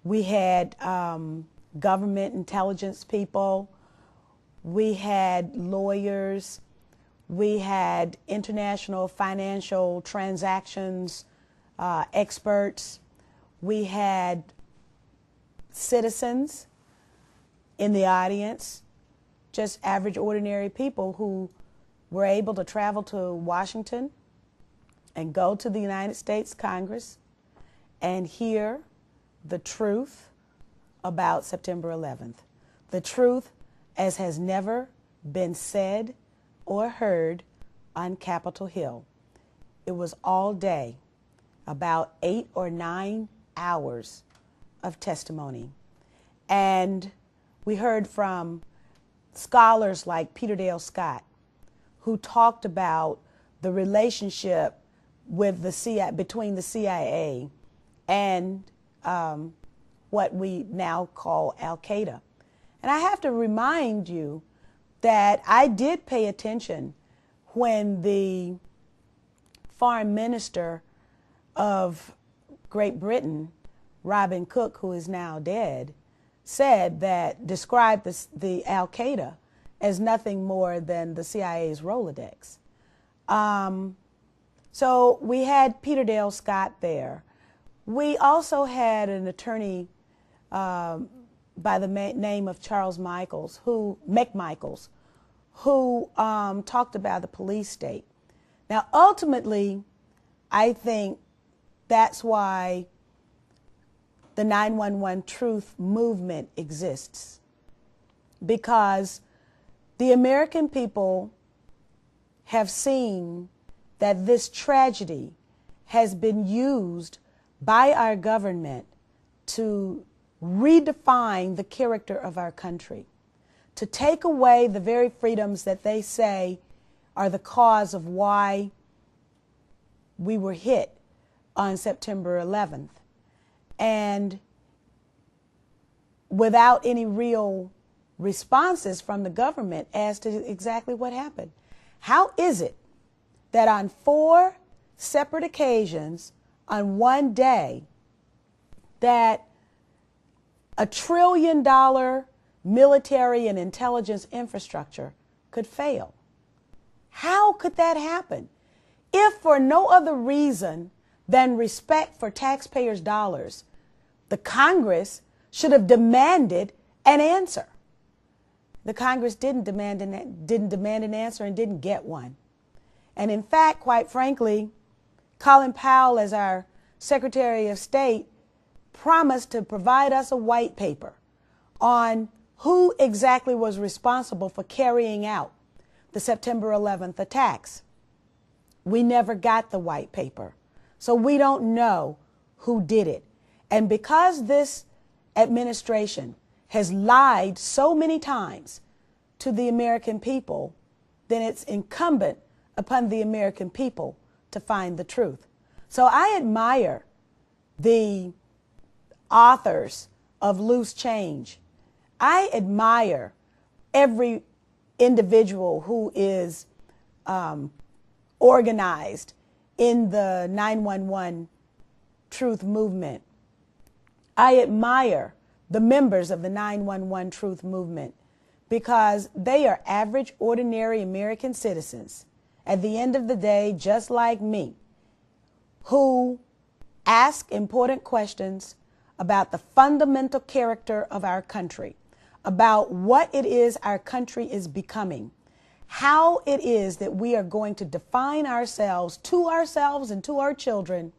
We had government intelligence people. We had lawyers. We had international financial transactions experts. We had citizens in the audience, just average, ordinary people who were able to travel to Washington and go to the United States Congress and hear the truth about September 11th. The truth as has never been said or heard on Capitol Hill. It was all day, about 8 or 9 hours of testimony. And we heard from scholars like Peter Dale Scott, who talked about the relationship with the CIA, between the CIA and what we now call Al-Qaeda. And I have to remind you that I did pay attention when the foreign minister of Great Britain, Robin Cook, who is now dead, said that, described the Al-Qaeda as nothing more than the CIA's Rolodex. So we had Peter Dale Scott there. We also had an attorney by the name of Charles McMichaels, who talked about the police state. Now, ultimately, I think that's why the 911 Truth movement exists, because the American people have seen that this tragedy has been used by our government to redefine the character of our country, to take away the very freedoms that they say are the cause of why we were hit on September 11th. And without any real responses from the government as to exactly what happened. How is it that on 4 separate occasions on one day that $1 trillion military and intelligence infrastructure could fail? How could that happen? If for no other reason than respect for taxpayers' dollars, the Congress should have demanded an answer. The Congress didn't demand an answer and didn't get one. And in fact, quite frankly, Colin Powell, as our Secretary of State, promised to provide us a white paper on who exactly was responsible for carrying out the September 11th attacks. We never got the white paper, so we don't know who did it. And because this administration has lied so many times to the American people, then it's incumbent upon the American people to find the truth. So I admire the authors of Loose Change. I admire every individual who is organized in the 911 Truth movement. I admire the members of the 911 Truth movement because they are average, ordinary American citizens, at the end of the day, just like me, who ask important questions about the fundamental character of our country, about what it is our country is becoming, how it is that we are going to define ourselves and to our children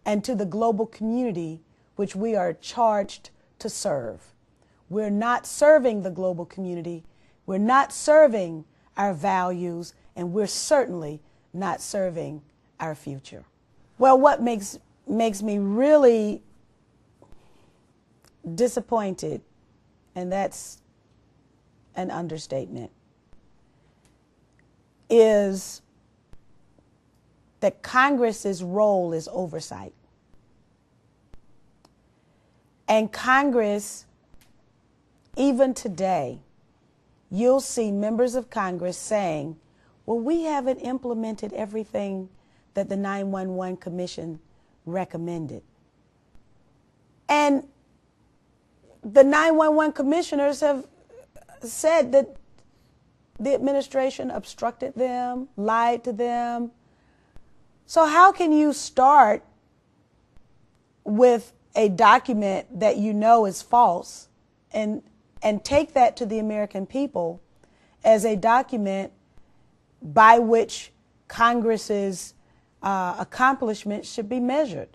and to the global community which we are charged to serve. We're not serving the global community, we're not serving our values, and we're certainly not serving our future. Well, what makes me really disappointed, and that's an understatement, is that Congress's role is oversight. And Congress, even today, you'll see members of Congress saying, well, we haven't implemented everything that the 911 Commission recommended. And the 911 commissioners have said that the administration obstructed them, lied to them. So how can you start with a document that you know is false and take that to the American people as a document by which Congress's accomplishments should be measured?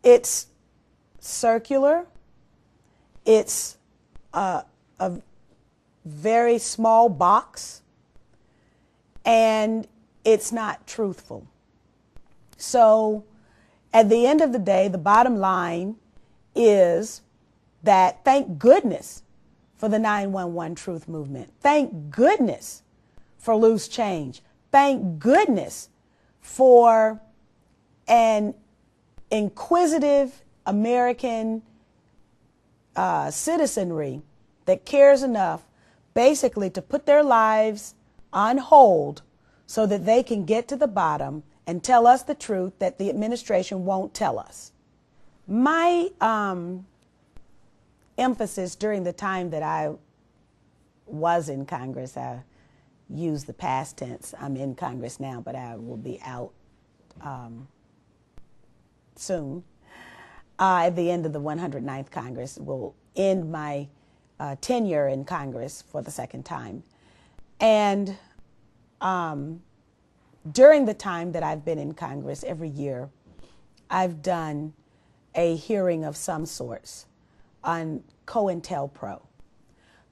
It's circular. It's a very small box, and it's not truthful. So at the end of the day, the bottom line is that thank goodness for the 911 truth movement. Thank goodness for loose change. Thank goodness for an inquisitive American citizenry that cares enough basically to put their lives on hold so that they can get to the bottom and tell us the truth that the administration won't tell us. My emphasis during the time that I was in Congress, I use the past tense. I'm in Congress now, but I will be out soon. At the end of the 109th Congress, will end my tenure in Congress for the second time. And during the time that I've been in Congress, every year, I've done a hearing of some sorts on COINTELPRO.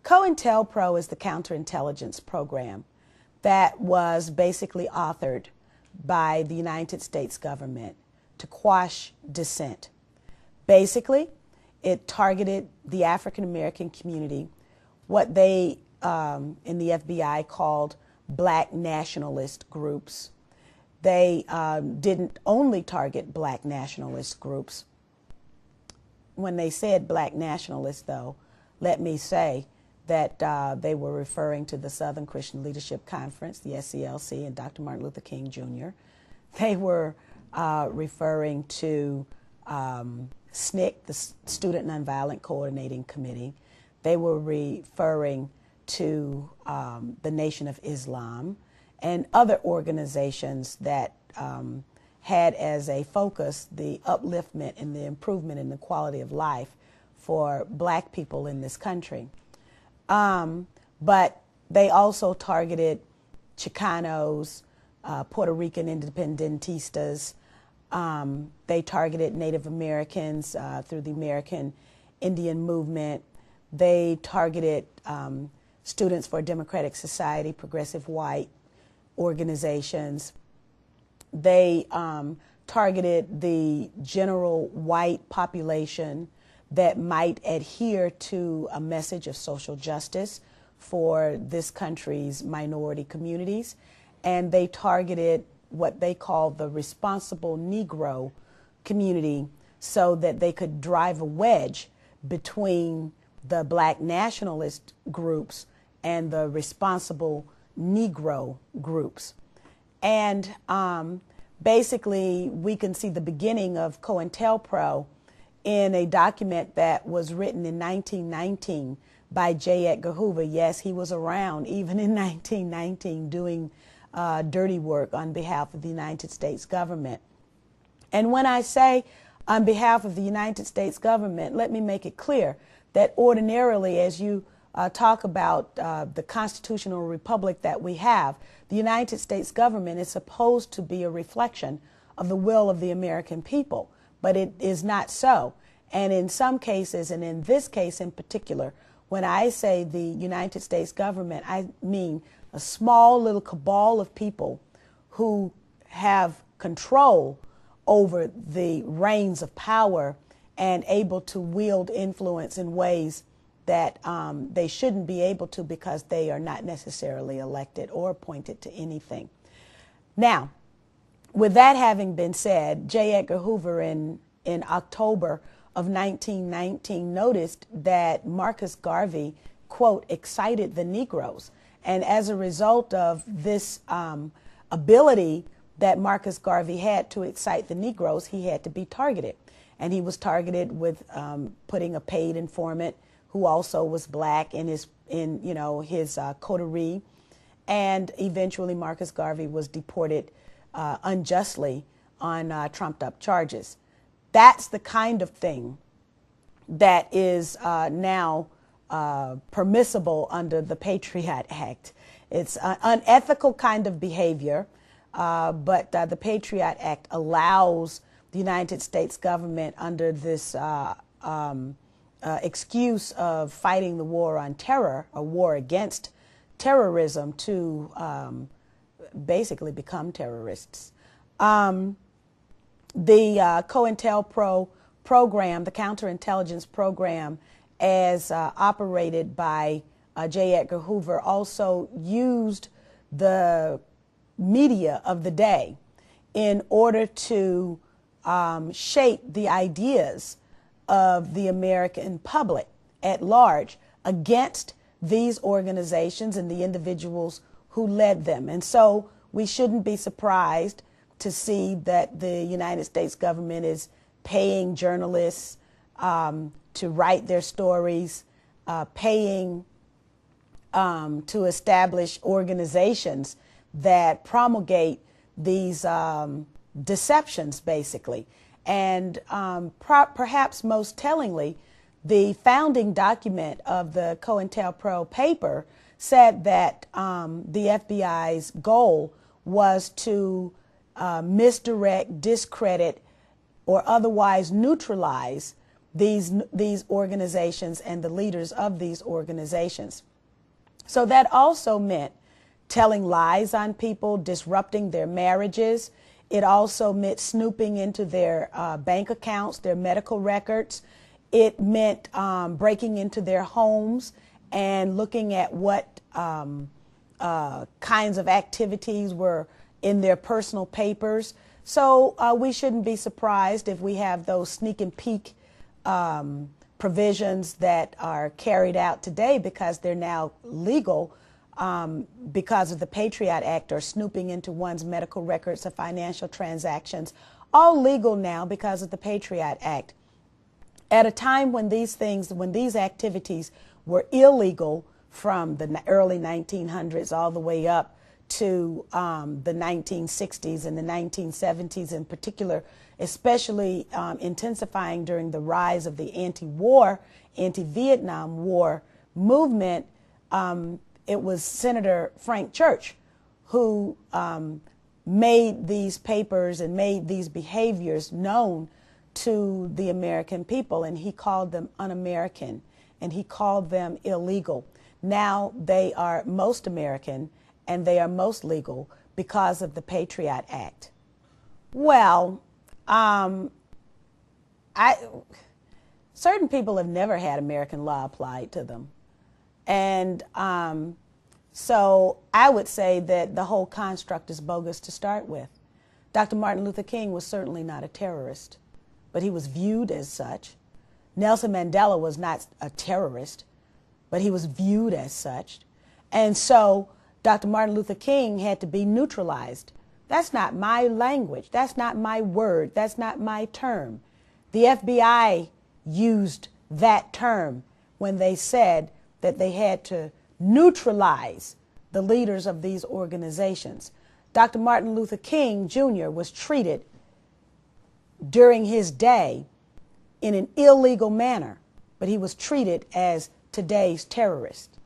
COINTELPRO is the counterintelligence program that was basically authored by the United States government to quash dissent. Basically, it targeted the African American community, what they in the FBI called black nationalist groups. They didn't only target black nationalist groups. When they said black nationalists, though, let me say that they were referring to the Southern Christian Leadership Conference, the SCLC, and Dr. Martin Luther King Jr. They were referring to SNCC, the Student Nonviolent Coordinating Committee. They were referring to the Nation of Islam and other organizations that had as a focus the upliftment and the improvement in the quality of life for black people in this country. But they also targeted Chicanos, Puerto Rican independentistas. They targeted Native Americans through the American Indian movement. They targeted Students for a Democratic Society, progressive white organizations. They targeted the general white population that might adhere to a message of social justice for this country's minority communities. And they targeted what they call the responsible Negro community so that they could drive a wedge between the black nationalist groups and the responsible Negro groups. And basically, we can see the beginning of COINTELPRO in a document that was written in 1919 by J. Edgar Hoover. Yes, he was around even in 1919 doing dirty work on behalf of the United States government. And when I say on behalf of the United States government, let me make it clear that ordinarily, as you talk about the constitutional republic that we have, the United States government is supposed to be a reflection of the will of the American people, but it is not so. And in some cases, and in this case in particular, when I say the United States government, I mean a small little cabal of people who have control over the reins of power and able to wield influence in ways that they shouldn't be able to because they are not necessarily elected or appointed to anything. Now, with that having been said, J. Edgar Hoover in October of 1919 noticed that Marcus Garvey, quote, excited the Negroes. And as a result of this ability that Marcus Garvey had to excite the Negroes, he had to be targeted. and he was targeted with putting a paid informant who also was black in his coterie, and eventually Marcus Garvey was deported unjustly on trumped up charges. That's the kind of thing that is now permissible under the Patriot Act. It's an unethical kind of behavior, but the Patriot Act allows the United States government, under this excuse of fighting the war on terror, a war against terrorism, to basically become terrorists. The COINTELPRO program, the counterintelligence program, as operated by J. Edgar Hoover, also used the media of the day in order to shape the ideas of the American public at large against these organizations and the individuals who led them. And so we shouldn't be surprised to see that the United States government is paying journalists to write their stories, paying to establish organizations that promulgate these deceptions, basically. And perhaps most tellingly, the founding document of the COINTELPRO paper said that the FBI's goal was to misdirect, discredit, or otherwise neutralize these organizations and the leaders of these organizations. So that also meant telling lies on people, disrupting their marriages. It also meant snooping into their bank accounts, their medical records. It meant breaking into their homes and looking at what kinds of activities were in their personal papers. So we shouldn't be surprised if we have those sneak and peek provisions that are carried out today, because they're now legal because of the Patriot Act, or snooping into one's medical records or financial transactions, all legal now because of the Patriot Act. At a time when these activities were illegal, from the early 1900s all the way up to the 1960s and the 1970s in particular, especially intensifying during the rise of the anti-Vietnam War movement. It was Senator Frank Church who made these papers and made these behaviors known to the American people, and he called them un-American, and he called them illegal. Now they are most American, and they are most legal because of the Patriot Act. Well, certain people have never had American law applied to them. And so I would say that the whole construct is bogus to start with. Dr. Martin Luther King was certainly not a terrorist, but he was viewed as such. Nelson Mandela was not a terrorist, but he was viewed as such. And so Dr. Martin Luther King had to be neutralized. That's not my language. That's not my word. That's not my term. The FBI used that term when they said that they had to neutralize the leaders of these organizations. Dr. Martin Luther King Jr. was treated during his day in an illegal manner, but he was treated as today's terrorist.